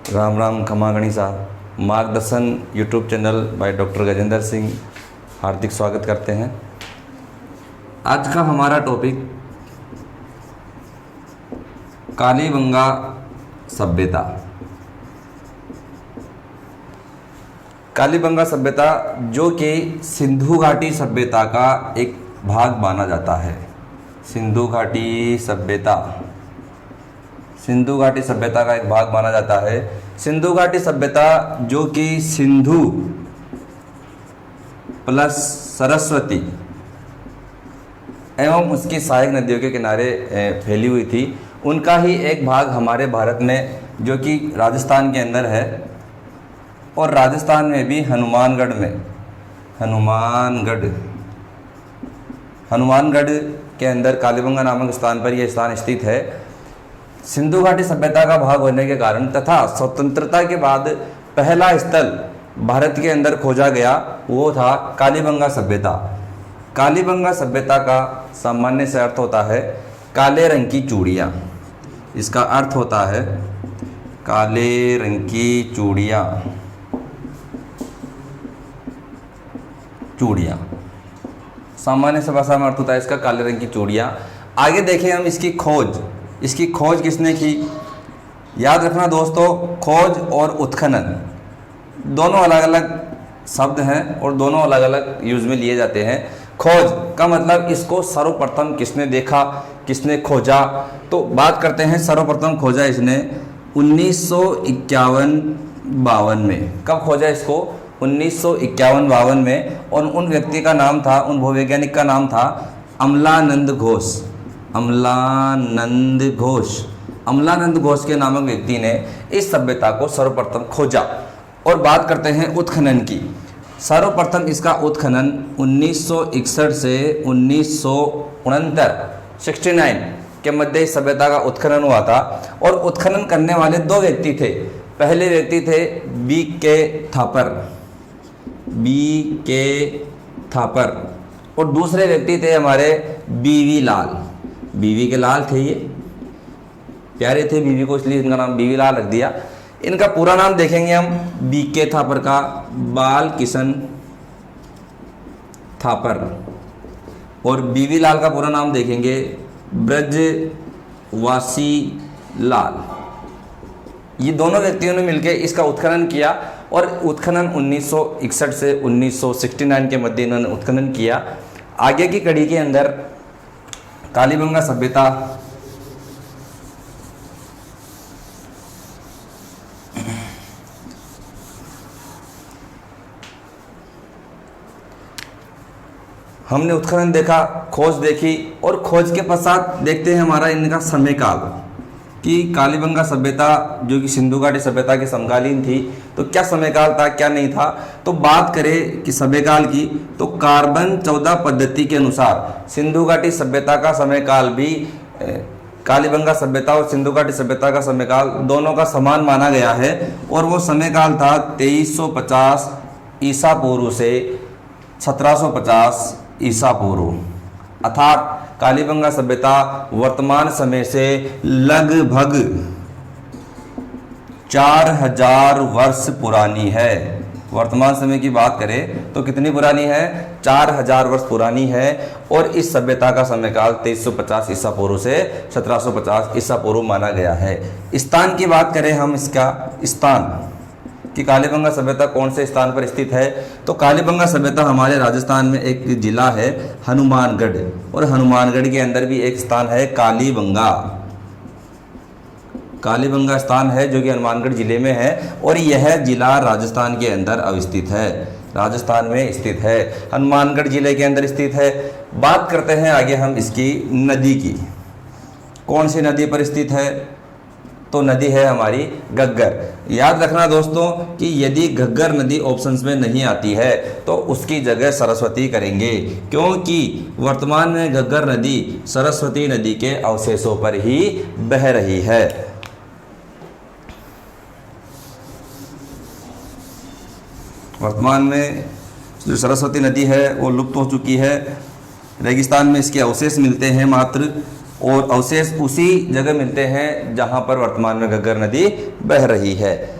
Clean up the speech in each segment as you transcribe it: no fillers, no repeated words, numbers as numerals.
राम राम खमा गणिसा मार्गदर्शन YouTube channel by doctor Gajendra Singh हार्दिक स्वागत करते हैं। आज का हमारा टॉपिक कालीबंगा सभ्यता। कालीबंगा सभ्यता जो कि सिंधु घाटी सभ्यता का एक भाग माना जाता है। सिंधु घाटी सभ्यता का एक भाग माना जाता है। सिंधु घाटी सभ्यता जो कि सिंधु प्लस सरस्वती एवं उसकी सहायक नदियों के किनारे फैली हुई थी, उनका ही एक भाग हमारे भारत में जो कि राजस्थान के अंदर है। और राजस्थान में भी हनुमानगढ़ के अंदर कालीबंगा नामक स्थान पर यह स्थान स्थित है। सिंधु घाटी सभ्यता का भाग होने के कारण तथा स्वतंत्रता के बाद पहला स्थल भारत के अंदर खोजा गया वो था कालीबंगा सभ्यता। कालीबंगा सभ्यता का सामान्य से अर्थ होता है काले रंग की चूड़ियाँ। इसका अर्थ होता है काले रंग की चूड़ियाँ। सामान्य से भाषा में अर्थ होता है इसका काले रंग की चूड़ियाँ। आगे देखें हम इसकी खोज किसने की। याद रखना दोस्तों, खोज और उत्खनन दोनों अलग अलग शब्द हैं और दोनों अलग अलग यूज में लिए जाते हैं। खोज का मतलब इसको सर्वप्रथम किसने देखा, किसने खोजा। तो बात करते हैं सर्वप्रथम खोजा इसने 1951-52 में। कब खोजा इसको? 1951-52 में। और उन व्यक्ति का नाम था, उन भूवैज्ञानिक का नाम था अमलानंद घोष के नामक व्यक्ति ने इस सभ्यता को सर्वप्रथम खोजा। और बात करते हैं उत्खनन की। सर्वप्रथम इसका उत्खनन 1961 से 1969 के मध्य इस सभ्यता का उत्खनन हुआ था। और उत्खनन करने वाले दो व्यक्ति थे। पहले व्यक्ति थे बी के थापर और दूसरे व्यक्ति थे हमारे बीवी के लाल थे। ये प्यारे थे बीवी को, इसलिए इनका नाम बीवी लाल रख दिया। इनका पूरा नाम देखेंगे हम बी के थापर का बाल किशन थापर, और बीवी लाल का पूरा नाम देखेंगे ब्रजवासी लाल। ये दोनों व्यक्तियों ने मिलकर इसका उत्खनन किया। और उत्खनन 1961 से 1969 के मध्य इन्होंने उत्खनन किया। आगे की कड़ी के अंदर कालीबंगा सभ्यता हमने उत्खनन देखा, खोज देखी, और खोज के पश्चात देखते हैं हमारा इनका समय काल कि कालीबंगा सभ्यता जो कि सिंधु घाटी सभ्यता के समकालीन थी, तो क्या समय काल था क्या नहीं था। तो बात करें कि समय काल की, तो कार्बन 14 पद्धति के अनुसार सिंधु घाटी सभ्यता का समय काल भी कालीबंगा सभ्यता और सिंधु घाटी सभ्यता का समय काल दोनों का समान माना गया है। और वो समय काल था 2350 ईसा पूर्व से 1750 ईसा पूर्व। अर्थात कालीबंगा सभ्यता वर्तमान समय से लगभग 4000 वर्ष पुरानी है। वर्तमान समय की बात करें तो कितनी पुरानी है? 4000 वर्ष पुरानी है। और इस सभ्यता का समयकाल 2350 ईसा पूर्व से 1750 ईसा पूर्व माना गया है। स्थान की बात करें हम, इसका स्थान कि कालीबंगा सभ्यता कौन से स्थान पर स्थित है, तो कालीबंगा सभ्यता हमारे राजस्थान में एक जिला है हनुमानगढ़, और हनुमानगढ़ के अंदर भी एक स्थान है कालीबंगा स्थान है जो कि हनुमानगढ़ जिले में है। और यह जिला राजस्थान के अंदर अवस्थित है, राजस्थान में स्थित है, हनुमानगढ़ जिले के अंदर स्थित है। बात करते हैं आगे हम इसकी नदी की। कौन सी नदी पर स्थित है? तो नदी है हमारी घग्गर। याद रखना दोस्तों कि यदि घग्गर नदी ऑप्शंस में नहीं आती है तो उसकी जगह सरस्वती करेंगे, क्योंकि वर्तमान में घग्गर नदी सरस्वती नदी के अवशेषों पर ही बह रही है। वर्तमान में जो सरस्वती नदी है वो लुप्त हो चुकी है। रेगिस्तान में इसके अवशेष मिलते हैं मात्र, और अवशेष उसी जगह मिलते हैं जहां पर वर्तमान में घग्गर नदी बह रही है।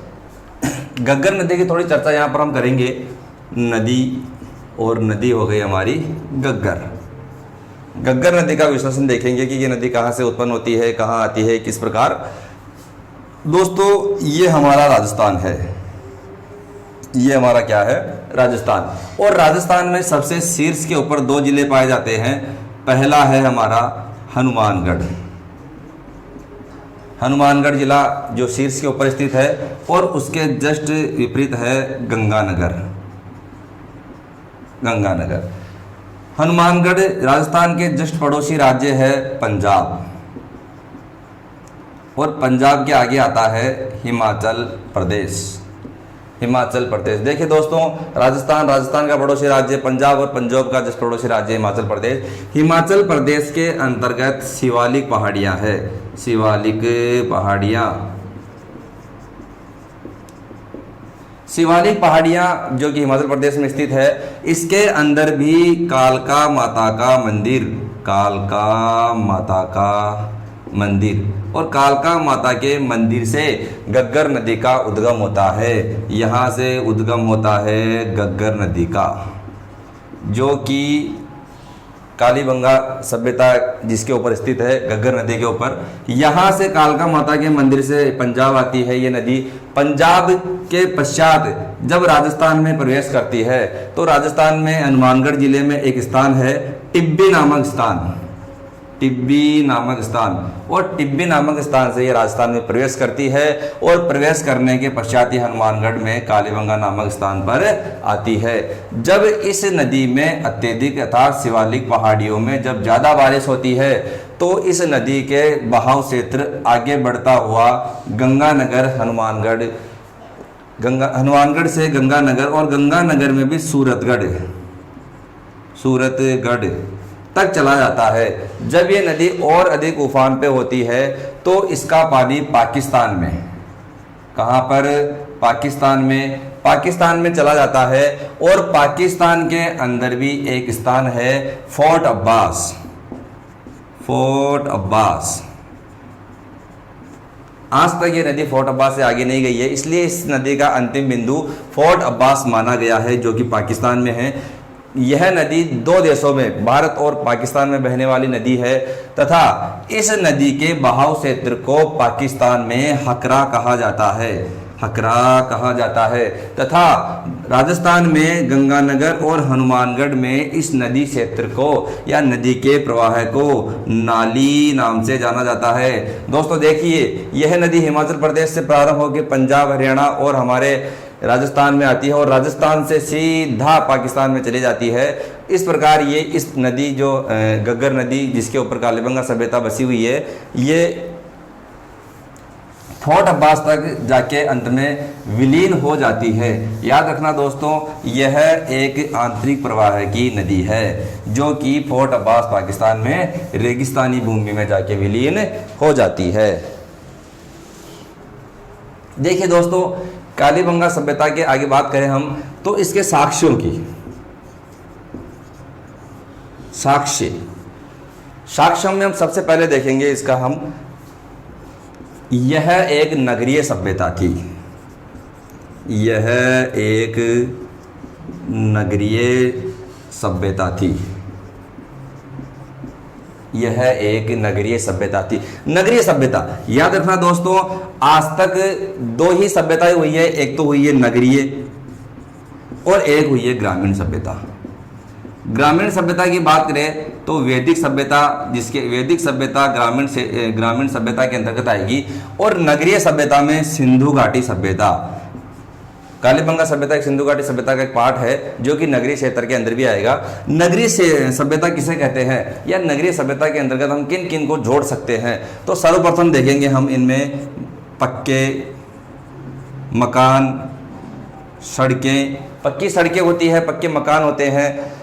गग्गर नदी की थोड़ी चर्चा यहाँ पर हम करेंगे। नदी और नदी हो गई हमारी गग्गर। गग्गर नदी का विश्लेषण देखेंगे कि ये नदी कहाँ से उत्पन्न होती है, कहाँ आती है, किस प्रकार। दोस्तों ये हमारा राजस्थान है, ये हमारा क्या है, राजस्थान। और राजस्थान में सबसे शीर्ष के ऊपर 2 जिले पाए जाते हैं। पहला है हमारा हनुमानगढ़, हनुमानगढ़ जिला जो शीर्ष के ऊपर स्थित है, और उसके जस्ट विपरीत है गंगानगर। गंगानगर हनुमानगढ़ राजस्थान के जस्ट पड़ोसी राज्य है पंजाब, और पंजाब के आगे आता है हिमाचल प्रदेश। हिमाचल प्रदेश देखिए दोस्तों, राजस्थान का पड़ोसी राज्य पंजाब, और पंजाब का जस्ट पड़ोसी राज्य हिमाचल प्रदेश। हिमाचल प्रदेश के अंतर्गत शिवालिक पहाड़ियां है, शिवालिक पहाड़ियां। शिवालिक पहाड़ियां जो कि हिमाचल प्रदेश में स्थित है, इसके अंदर भी कालका माता का मंदिर, कालका माता का मंदिर, और कालका माता के मंदिर से गग्गर नदी का उद्गम होता है। यहाँ से उद्गम होता है गग्गर नदी का, जो कि कालीबंगा सभ्यता जिसके ऊपर स्थित है, गग्गर नदी के ऊपर। यहाँ से कालका माता के मंदिर से पंजाब आती है ये नदी। पंजाब के पश्चात जब राजस्थान में प्रवेश करती है, तो राजस्थान में हनुमानगढ़ जिले में एक स्थान है टिब्बी नामक स्थान, टिब्बी नामक स्थान, और टिब्बी नामक स्थान से ये राजस्थान में प्रवेश करती है, और प्रवेश करने के पश्चात ही हनुमानगढ़ में कालीबंगा नामक स्थान पर आती है। जब इस नदी में अत्यधिक अर्थात शिवालिक पहाड़ियों में जब ज़्यादा बारिश होती है, तो इस नदी के बहाव क्षेत्र आगे बढ़ता हुआ गंगानगर, हनुमानगढ़ से गंगानगर, और गंगानगर में भी सूरतगढ़ तक चला जाता है। जब ये नदी और अधिक उफान पे होती है, तो इसका पानी पाकिस्तान में, कहाँ पर, पाकिस्तान में चला जाता है। और पाकिस्तान के अंदर भी एक स्थान है फोर्ट अब्बास, आज तक ये नदी फोर्ट अब्बास से आगे नहीं गई है, इसलिए इस नदी का अंतिम बिंदु फोर्ट अब्बास माना गया है, जो कि पाकिस्तान में है। यह नदी 2 देशों में, भारत और पाकिस्तान में बहने वाली नदी है, तथा इस नदी के बहाव क्षेत्र को पाकिस्तान में हकरा कहा जाता है, तथा राजस्थान में गंगानगर और हनुमानगढ़ में इस नदी क्षेत्र को या नदी के प्रवाह को नाली नाम से जाना जाता है। दोस्तों देखिए, यह नदी हिमाचल प्रदेश से प्रारंभ होकर पंजाब, हरियाणा और हमारे राजस्थान में आती है, और राजस्थान से सीधा पाकिस्तान में चली जाती है। इस प्रकार ये इस नदी जो गग्गर नदी जिसके ऊपर कालीबंगा सभ्यता बसी हुई है, ये फोर्ट अब्बास तक जाके अंत में विलीन हो जाती है। याद रखना दोस्तों, यह एक आंतरिक प्रवाह की नदी है, जो कि फोर्ट अब्बास पाकिस्तान में रेगिस्तानी भूमि में जाके विलीन हो जाती है। देखिए दोस्तों, कालीबंगा सभ्यता के आगे बात करें हम, तो इसके साक्ष्यों की, साक्ष्यों में हम सबसे पहले देखेंगे इसका हम, यह एक नगरीय सभ्यता थी, यह एक नगरीय सभ्यता थी, यह एक नगरीय सभ्यता थी। नगरीय सभ्यता याद रखना दोस्तों, आज तक 2 ही सभ्यताएं हुई है, एक तो हुई है नगरीय और एक हुई है ग्रामीण सभ्यता। ग्रामीण सभ्यता की बात करें तो वैदिक सभ्यता, जिसके वैदिक सभ्यता ग्रामीण सभ्यता के अंतर्गत आएगी, और नगरीय सभ्यता में सिंधु घाटी सभ्यता, कालीबंगा सभ्यता एक सिंधु घाटी सभ्यता का एक पार्ट है, जो कि नगरीय क्षेत्र के अंदर भी आएगा। नगरीय सभ्यता किसे कहते हैं, या नगरीय सभ्यता के अंतर्गत हम किन किन को जोड़ सकते हैं, तो सर्वप्रथम देखेंगे हम इनमें पक्के मकान, सड़कें, पक्की सड़कें होती है, पक्के मकान होते हैं।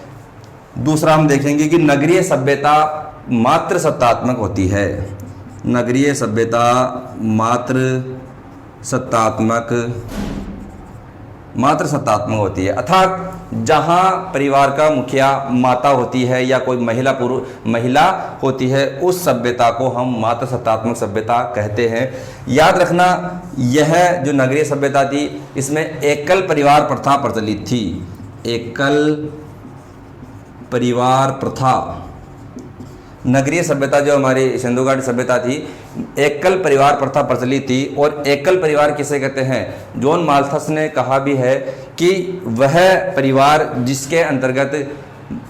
दूसरा हम देखेंगे कि नगरीय सभ्यता मात्र सत्तात्मक होती है, नगरीय सभ्यता मात्र सत्तात्मक मातृ सत्तात्मक होती है, अर्थात जहाँ परिवार का मुखिया माता होती है या कोई महिला होती है, उस सभ्यता को हम मातृ सत्तात्मक सभ्यता कहते हैं। याद रखना, यह जो नगरीय सभ्यता थी इसमें एकल परिवार प्रथा प्रचलित थी। एकल परिवार प्रथा, नगरीय सभ्यता जो हमारी सिंधु घाटी सभ्यता थी, एकल परिवार प्रथा प्रचलित थी। और एकल परिवार किसे कहते हैं? जॉन माल्थस ने कहा भी है कि वह परिवार जिसके अंतर्गत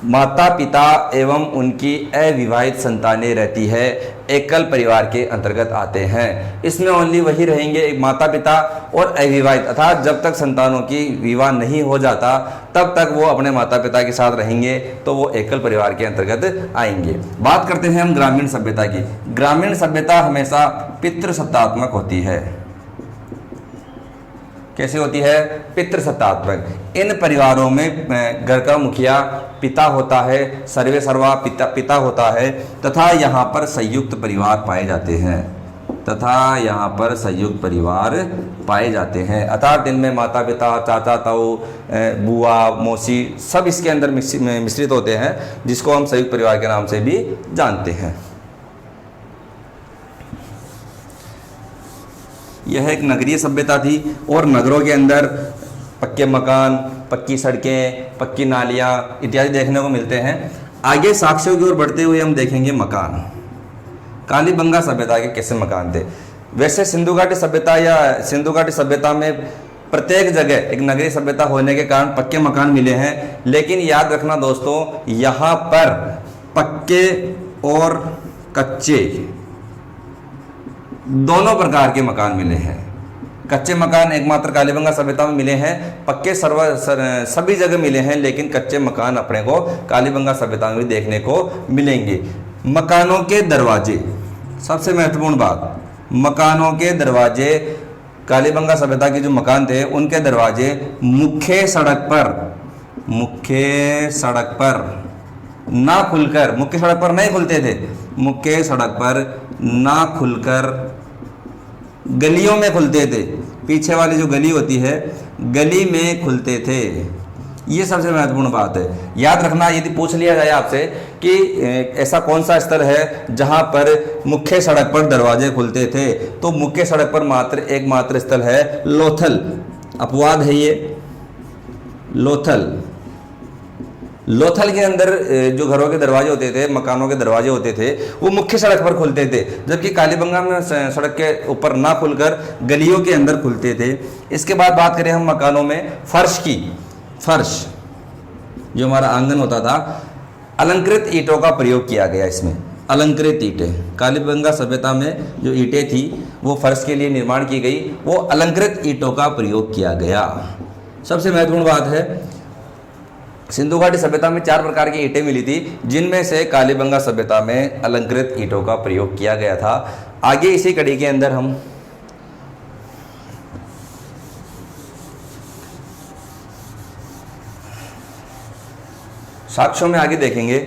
माता पिता एवं उनकी अविवाहित संतानें रहती है, एकल परिवार के अंतर्गत आते हैं। इसमें ओनली वही रहेंगे, एक माता पिता और अविवाहित, अर्थात जब तक संतानों की विवाह नहीं हो जाता तब तक वो अपने माता पिता के साथ रहेंगे, तो वो एकल परिवार के अंतर्गत आएंगे। बात करते हैं हम ग्रामीण सभ्यता की। ग्रामीण सभ्यता हमेशा पितृसत्तात्मक होती है। कैसी होती है? पितृसत्तात्मक। इन परिवारों में घर का मुखिया पिता होता है, सर्वे सर्वा पिता होता है, तथा यहाँ पर संयुक्त परिवार पाए जाते हैं, अर्थात इनमें माता पिता, चाचा ताऊ, बुआ मौसी सब इसके अंदर मिश्रित होते हैं, जिसको हम संयुक्त परिवार के नाम से भी जानते हैं। यह एक नगरीय सभ्यता थी और नगरों के अंदर पक्के मकान, पक्की सड़कें, पक्की नालियाँ इत्यादि देखने को मिलते हैं। आगे साक्ष्यों की ओर बढ़ते हुए हम देखेंगे मकान। कालीबंगा सभ्यता के कैसे मकान थे? वैसे सिंधु घाटी सभ्यता या सिंधु घाटी सभ्यता में प्रत्येक जगह एक नगरीय सभ्यता होने के कारण पक्के मकान मिले हैं, लेकिन याद रखना दोस्तों, यहाँ पर पक्के और कच्चे दोनों प्रकार के मकान मिले हैं। कच्चे मकान एकमात्र कालीबंगा सभ्यता में मिले हैं, पक्के सभी जगह मिले हैं, लेकिन कच्चे मकान अपने को कालीबंगा सभ्यता में भी देखने को मिलेंगे। मकानों के दरवाजे, सबसे महत्वपूर्ण बात, मकानों के दरवाजे, कालीबंगा सभ्यता के जो मकान थे उनके दरवाजे मुख्य सड़क पर ना खुलकर, मुख्य सड़क पर नहीं खुलते थे, मुख्य सड़क पर ना खुलकर गलियों में खुलते थे। पीछे वाली जो गली होती है, गली में खुलते थे। ये सबसे महत्वपूर्ण बात है। याद रखना, यदि पूछ लिया जाए आपसे कि ऐसा कौन सा स्थल है जहां पर मुख्य सड़क पर दरवाजे खुलते थे, तो मुख्य सड़क पर एकमात्र स्थल है लोथल। अपवाद है ये लोथल के अंदर जो घरों के दरवाजे होते थे, मकानों के दरवाजे होते थे, वो मुख्य सड़क पर खुलते थे, जबकि कालीबंगा में सड़क के ऊपर ना खुलकर गलियों के अंदर खुलते थे। इसके बाद बात करें हम मकानों में फर्श की। फर्श जो हमारा आंगन होता था, अलंकृत ईंटों का प्रयोग किया गया इसमें। अलंकृत ईंटें, कालीबंगा सभ्यता में जो ईंटें थी वो फर्श के लिए निर्माण की गई, वो अलंकृत ईंटों का प्रयोग किया गया। सबसे महत्वपूर्ण बात है, सिंधु घाटी सभ्यता में 4 प्रकार की ईंटें मिली थी, जिनमें से कालीबंगा सभ्यता में अलंकृत ईंटों का प्रयोग किया गया था। आगे इसी कड़ी के अंदर हम साक्ष्यों में आगे देखेंगे।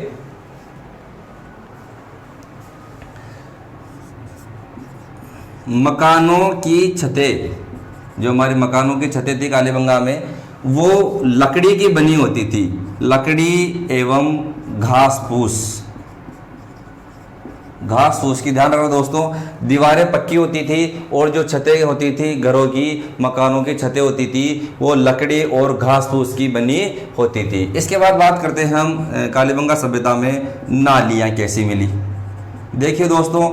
मकानों की छतें, जो हमारी मकानों की छतें थी कालीबंगा में, वो लकड़ी की बनी होती थी, लकड़ी एवं घास फूस की। ध्यान रखना दोस्तों, दीवारें पक्की होती थी और जो छतें होती थी घरों की, मकानों की छतें होती थी, वो लकड़ी और घास फूस की बनी होती थी। इसके बाद बात करते हैं हम कालीबंगा सभ्यता में नालियाँ कैसी मिली। देखिए दोस्तों,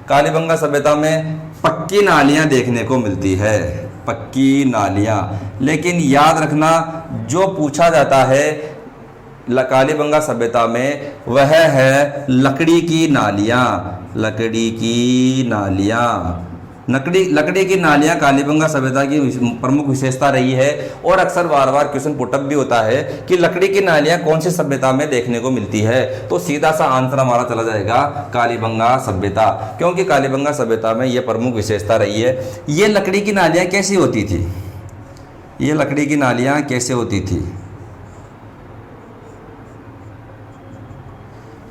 कालीबंगा सभ्यता में पक्की नालियाँ देखने को मिलती है, पक्की नालियाँ। लेकिन याद रखना, जो पूछा जाता है कालीबंगा सभ्यता में वह है लकड़ी की नालियाँ। लकड़ी की नालियाँ कालीबंगा सभ्यता की प्रमुख विशेषता रही है, और अक्सर बार बार क्वेश्चन पुटअप भी होता है कि लकड़ी की नालियाँ कौन सी सभ्यता में देखने को मिलती है, तो सीधा सा आंसर हमारा चला जाएगा कालीबंगा सभ्यता, क्योंकि कालीबंगा सभ्यता में यह प्रमुख विशेषता रही है। ये लकड़ी की नालियाँ कैसी होती थी? ये लकड़ी की नालियाँ कैसे होती थी?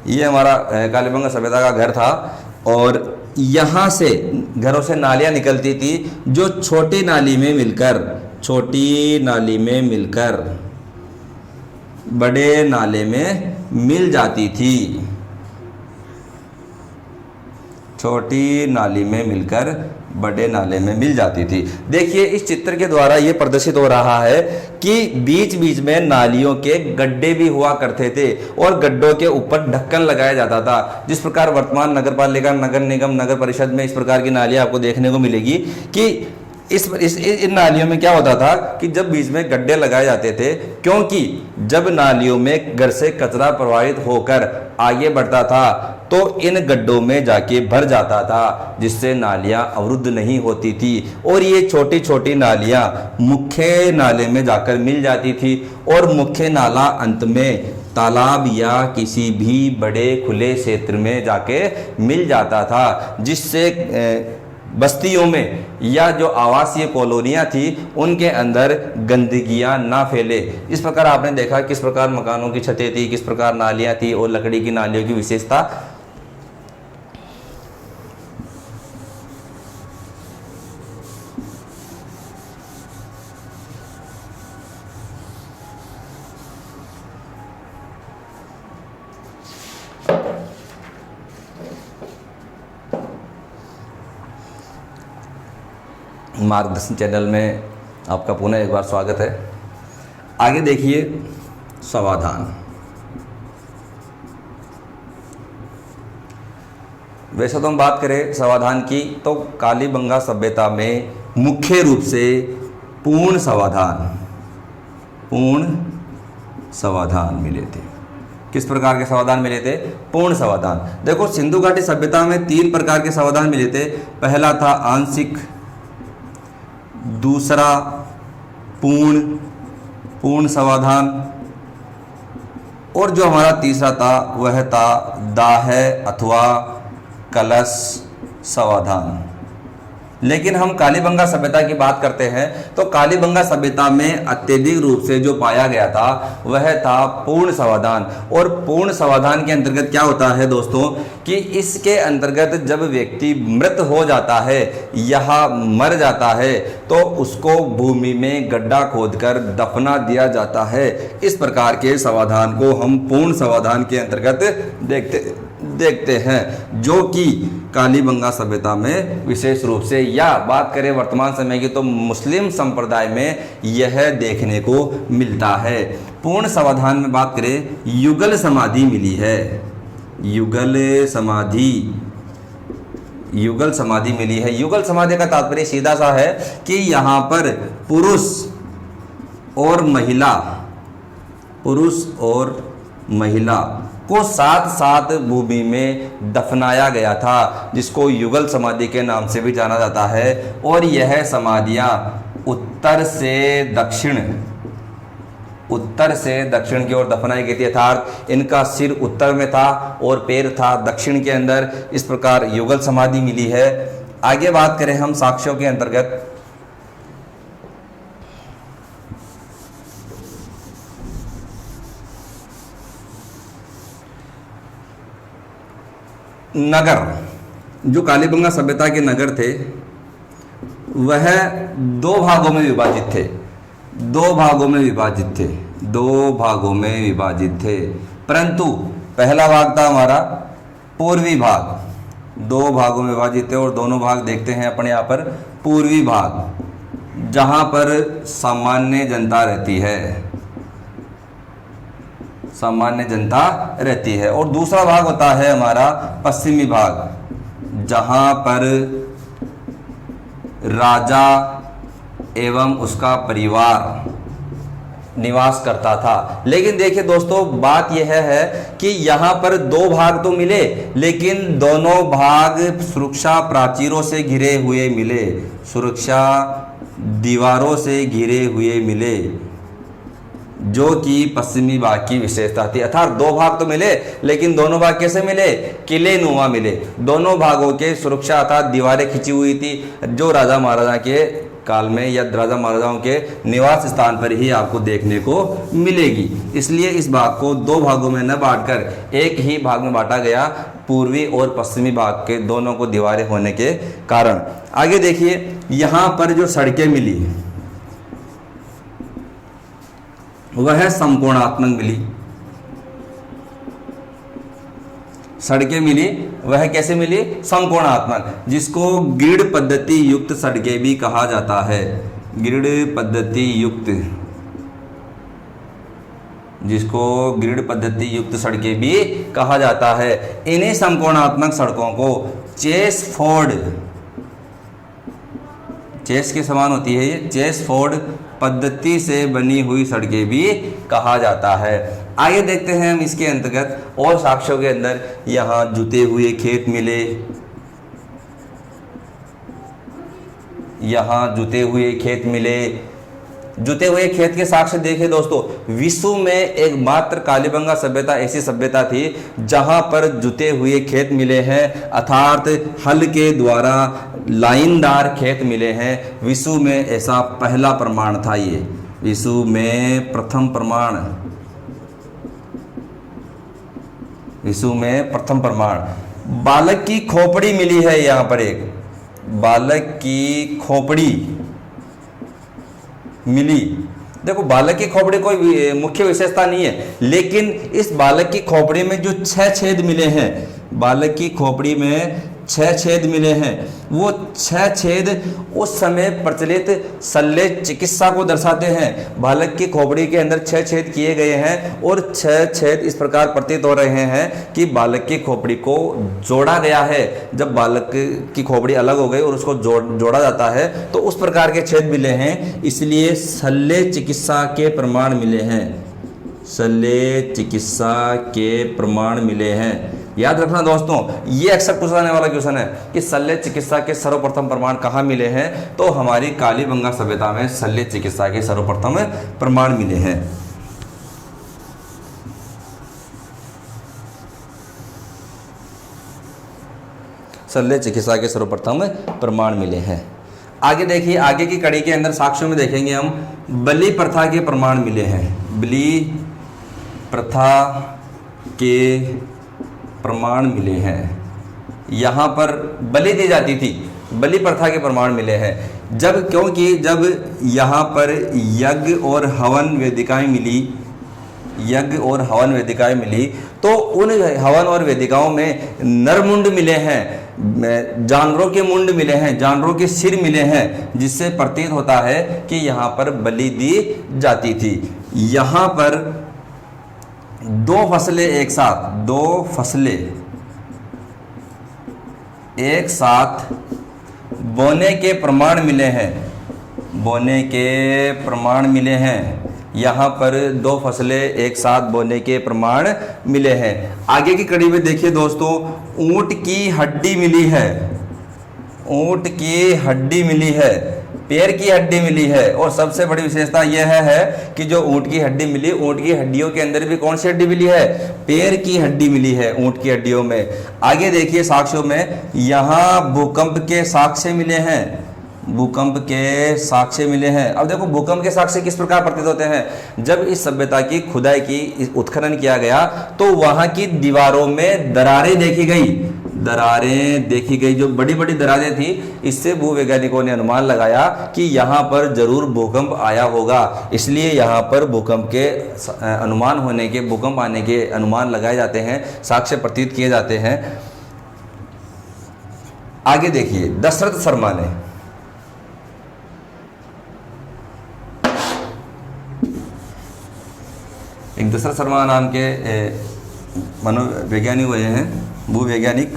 ये हमारा कालीबंगा सभ्यता का घर था, और यहाँ से घरों से नालियाँ निकलती थी, जो छोटी नाली में मिलकर छोटी नाली में मिलकर बड़े नाले में मिल जाती थी। छोटी नाली में मिलकर बड़े नाले में मिल जाती थी। देखिए इस चित्र के द्वारा ये प्रदर्शित हो रहा है कि बीच बीच में नालियों के गड्ढे भी हुआ करते थे और गड्ढों के ऊपर ढक्कन लगाया जाता था। जिस प्रकार वर्तमान नगर पालिका, नगर निगम, नगर परिषद में इस प्रकार की नालियां आपको देखने को मिलेगी कि इन नालियों में क्या होता था कि जब बीच में गड्ढे लगाए जाते थे, क्योंकि जब नालियों में घर से कचरा प्रवाहित होकर आगे बढ़ता था तो इन गड्ढों में जाके भर जाता था, जिससे नालियां अवरुद्ध नहीं होती थी और ये छोटी छोटी नालियां मुख्य नाले में जाकर मिल जाती थी और मुख्य नाला अंत में तालाब या किसी भी बड़े खुले क्षेत्र में जाके मिल जाता था, जिससे बस्तियों में या जो आवासीय कॉलोनियां थी उनके अंदर गंदगियां ना फैले। इस प्रकार आपने देखा किस प्रकार मकानों की छतें थी, किस प्रकार नालियां थी और लकड़ी की नालियों की विशेषता। मार्गदर्शन चैनल में आपका पुनः एक बार स्वागत है। आगे देखिए समाधान। वैसे तो हम बात करें समाधान की तो कालीबंगा सभ्यता में मुख्य रूप से पूर्ण समाधान मिले थे। किस प्रकार के समाधान मिले थे? पूर्ण समाधान। देखो सिंधु घाटी सभ्यता में 3 प्रकार के समाधान मिले थे। पहला था आंशिक, दूसरा पूर्ण समाधान और जो हमारा तीसरा था वह था दाह अथवा कलश समाधान। लेकिन हम कालीबंगा सभ्यता की बात करते हैं तो कालीबंगा सभ्यता में अत्यधिक रूप से जो पाया गया था वह था पूर्ण समाधान। और पूर्ण समाधान के अंतर्गत क्या होता है दोस्तों कि इसके अंतर्गत जब व्यक्ति मृत हो जाता है या मर जाता है तो उसको भूमि में गड्ढा खोदकर दफना दिया जाता है। इस प्रकार के समाधान को हम पूर्ण समाधान के अंतर्गत देखते हैं, जो कि कालीबंगा सभ्यता में विशेष रूप से, या बात करें वर्तमान समय की तो मुस्लिम संप्रदाय में यह देखने को मिलता है। पूर्ण समाधान में बात करें युगल समाधि मिली है। युगल समाधि मिली है। युगल समाधि का तात्पर्य सीधा सा है कि यहाँ पर पुरुष और महिला को साथ साथ भूमि में दफनाया गया था, जिसको युगल समाधि के नाम से भी जाना जाता है। और यह समाधियां उत्तर से दक्षिण की ओर दफनाई गई थी, अर्थात इनका सिर उत्तर में था और पैर था दक्षिण के अंदर। इस प्रकार युगल समाधि मिली है। आगे बात करें हम साक्ष्यों के अंतर्गत, नगर, जो कालीबंगा सभ्यता के नगर थे वह 2 भागों में विभाजित थे। परंतु पहला भाग था हमारा पूर्वी भाग। 2 भागों में विभाजित थे और दोनों भाग देखते हैं अपने यहाँ पर। पूर्वी भाग जहाँ पर सामान्य जनता रहती है और दूसरा भाग होता है हमारा पश्चिमी भाग, जहां पर राजा एवं उसका परिवार निवास करता था। लेकिन देखिए दोस्तों बात यह है कि यहाँ पर 2 भाग तो मिले, लेकिन दोनों भाग सुरक्षा प्राचीरों से घिरे हुए मिले, सुरक्षा दीवारों से घिरे हुए मिले, जो कि पश्चिमी भाग की विशेषता थी। अर्थात 2 भाग तो मिले, लेकिन दोनों भाग कैसे मिले? किले नुमा मिले। दोनों भागों के सुरक्षा अर्थात दीवारें खिंची हुई थी, जो राजा महाराजा के काल में या राजा महाराजाओं के निवास स्थान पर ही आपको देखने को मिलेगी। इसलिए इस भाग को 2 भागों में न बांटकर एक ही भाग में बांटा गया, पूर्वी और पश्चिमी भाग के दोनों को दीवारें होने के कारण। आगे देखिए यहाँ पर जो सड़कें मिली, वह समकोणात्मक मिली। सड़कें मिली, वह कैसे मिली? समकोणात्मक, जिसको ग्रिड पद्धति युक्त सड़कें भी कहा जाता है। ग्रिड पद्धति युक्त, जिसको ग्रिड पद्धति युक्त सड़कें भी कहा जाता है। इन्हीं समकोणात्मक सड़कों को चेसफोर्ड, चेस के समान होती है ये, चेसफोर्ड पद्धति से बनी हुई सड़कें भी कहा जाता है। आगे देखते हैं हम इसके अंतर्गत और साक्ष्यों के अंदर। यहाँ जुते हुए खेत मिले, यहाँ जुते हुए खेत मिले। जुते हुए खेत के साक्ष्य देखें दोस्तों, विश्व में एकमात्र कालीबंगा सभ्यता ऐसी सभ्यता थी जहां पर जुते हुए खेत मिले हैं, अर्थात हल के द्वारा लाइनदार खेत मिले हैं। विश्व में ऐसा पहला प्रमाण था ये, विश्व में प्रथम प्रमाण, विश्व में प्रथम प्रमाण। बालक की खोपड़ी मिली है, यहाँ पर एक बालक की खोपड़ी मिली। देखो बालक की खोपड़ी कोई मुख्य विशेषता नहीं है, लेकिन इस बालक की खोपड़ी में जो 6 छेद मिले हैं, बालक की खोपड़ी में 6 छेद मिले हैं, वो 6 छेद उस समय प्रचलित शल्य चिकित्सा को दर्शाते हैं। बालक की खोपड़ी के अंदर 6 छेद किए गए हैं और 6 छेद इस प्रकार प्रतीत हो रहे हैं कि बालक की खोपड़ी को जोड़ा गया है। जब बालक की खोपड़ी अलग हो गई और उसको जोड़ा जाता है तो उस प्रकार के छेद मिले हैं, इसलिए शल्य चिकित्सा के प्रमाण मिले हैं, शल्य चिकित्सा के प्रमाण मिले हैं। याद रखना दोस्तों, ये अक्सर पूछा जाने वाला क्वेश्चन है कि शल्य चिकित्सा के सर्वप्रथम प्रमाण कहाँ मिले हैं, तो हमारी कालीबंगा सभ्यता में शल्य चिकित्सा के सर्वप्रथम प्रमाण मिले हैं। शल्य चिकित्सा के सर्वप्रथम प्रमाण मिले हैं। आगे देखिए, आगे की कड़ी के अंदर साक्ष्यों में देखेंगे हम बलि प्रथा के प्रमाण मिले हैं। बलि प्रथा के प्रमाण मिले हैं। यहाँ पर बलि दी जाती थी, बलि प्रथा के प्रमाण मिले हैं। जब, क्योंकि जब यहाँ पर यज्ञ और हवन वेदिकाएं मिली, यज्ञ और हवन वेदिकाएं मिली, तो उन हवन और वेदिकाओं में नरमुंड मिले हैं, जानवरों के मुंड मिले हैं, जानवरों के सिर मिले हैं, जिससे प्रतीत होता है कि यहाँ पर बलि दी जाती थी। यहाँ पर 2 फसलें एक साथ, 2 फसलें एक साथ बोने के प्रमाण मिले हैं, बोने के प्रमाण मिले हैं। यहाँ पर 2 फसलें एक साथ बोने के प्रमाण मिले हैं। आगे की कड़ी में देखिए दोस्तों, ऊंट की हड्डी मिली है, ऊंट की हड्डी मिली है, पैर की हड्डी मिली है। और सबसे बड़ी विशेषता यह है कि जो ऊंट की हड्डी मिली, ऊंट की हड्डियों के अंदर भी कौन सी हड्डी मिली है? पैर की हड्डी मिली है ऊंट की हड्डियों में। आगे देखिए साक्ष्यों में, यहाँ भूकंप के साक्ष्य मिले हैं, भूकंप के साक्ष्य मिले हैं। अब देखो भूकंप के साक्ष्य किस प्रकार प्रतीत होते हैं? जब इस सभ्यता की खुदाई की, उत्खनन किया गया, तो वहां की दीवारों में दरारें देखी गई, दरारें देखी गई, जो बड़ी बड़ी दरारें थी। इससे भूवैज्ञानिकों ने अनुमान लगाया कि यहाँ पर जरूर भूकंप आया होगा, इसलिए यहाँ पर भूकंप के अनुमान होने के, भूकंप आने के अनुमान लगाए जाते हैं, साक्ष्य प्रतीत किए जाते हैं। आगे देखिए, दशरथ शर्मा ने, एक दशरथ शर्मा नाम के मनोवैज्ञानिक हुए हैं, भूवैज्ञानिक।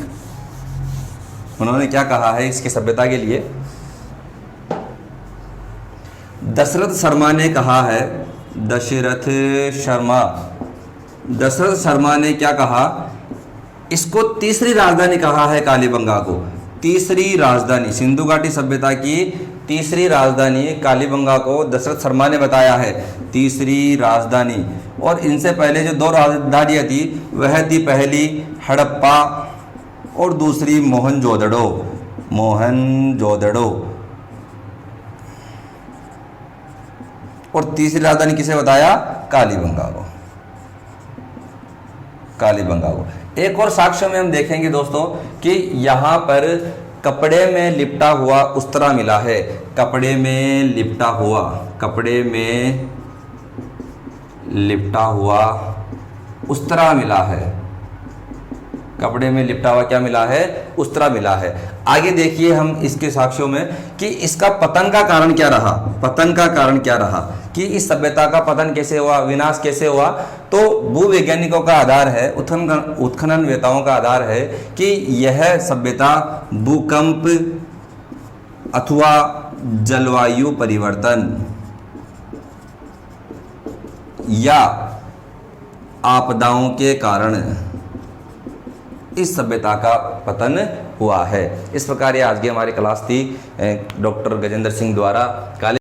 उन्होंने क्या कहा है इसकी सभ्यता के लिए? दशरथ शर्मा ने कहा है, दशरथ शर्मा ने क्या कहा? इसको तीसरी राजधानी कहा है कालीबंगा को, तीसरी राजधानी, सिंधु घाटी सभ्यता की तीसरी राजधानी कालीबंगा को दशरथ शर्मा ने बताया है, तीसरी राजधानी। और इनसे पहले जो 2 राजधानियाँ थी, वह थी पहली हड़प्पा और दूसरी मोहनजोदड़ो, मोहनजोदड़ो। और तीसरी राजधानी किसे बताया? कालीबंगा को, कालीबंगा को। एक और साक्ष्य में हम देखेंगे दोस्तों कि यहाँ पर कपड़े में लिपटा हुआ उस्तरा मिला है, कपड़े में लिपटा हुआ, कपड़े में लिपटा हुआ उस्तरा मिला है। कपड़े में लिपटा हुआ क्या मिला है? उस्तरा मिला है। आगे देखिए हम इसके साक्ष्यों में कि इसका पतन का कारण क्या रहा। पतन का कारण क्या रहा कि इस सभ्यता का पतन कैसे हुआ, विनाश कैसे हुआ? तो भूवैज्ञानिकों का आधार है, उत्खनन वेताओं का आधार है कि यह सभ्यता भूकंप अथवा जलवायु परिवर्तन या आपदाओं के कारण इस सभ्यता का पतन हुआ है। इस प्रकार ये आज की हमारी क्लास थी डॉक्टर गजेंद्र सिंह द्वारा काली